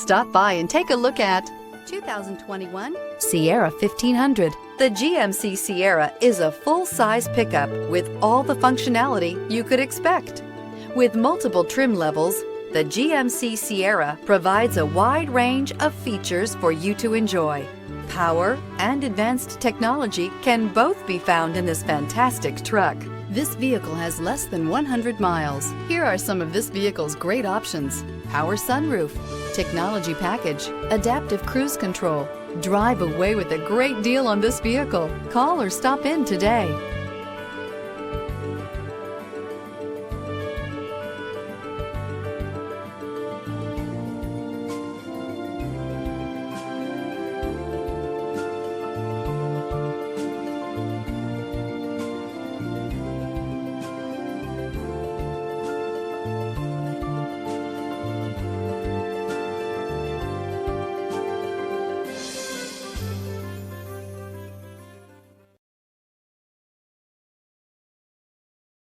Stop by and take a look at 2021 Sierra 1500. The GMC Sierra is a full-size pickup with all the functionality you could expect. With multiple trim levels, the GMC Sierra provides a wide range of features for you to enjoy. Power and advanced technology can both be found in this fantastic truck. This vehicle has less than 100 miles. Here are some of this vehicle's great options: power sunroof, technology package, adaptive cruise control. Drive away with a great deal on this vehicle. Call or stop in today.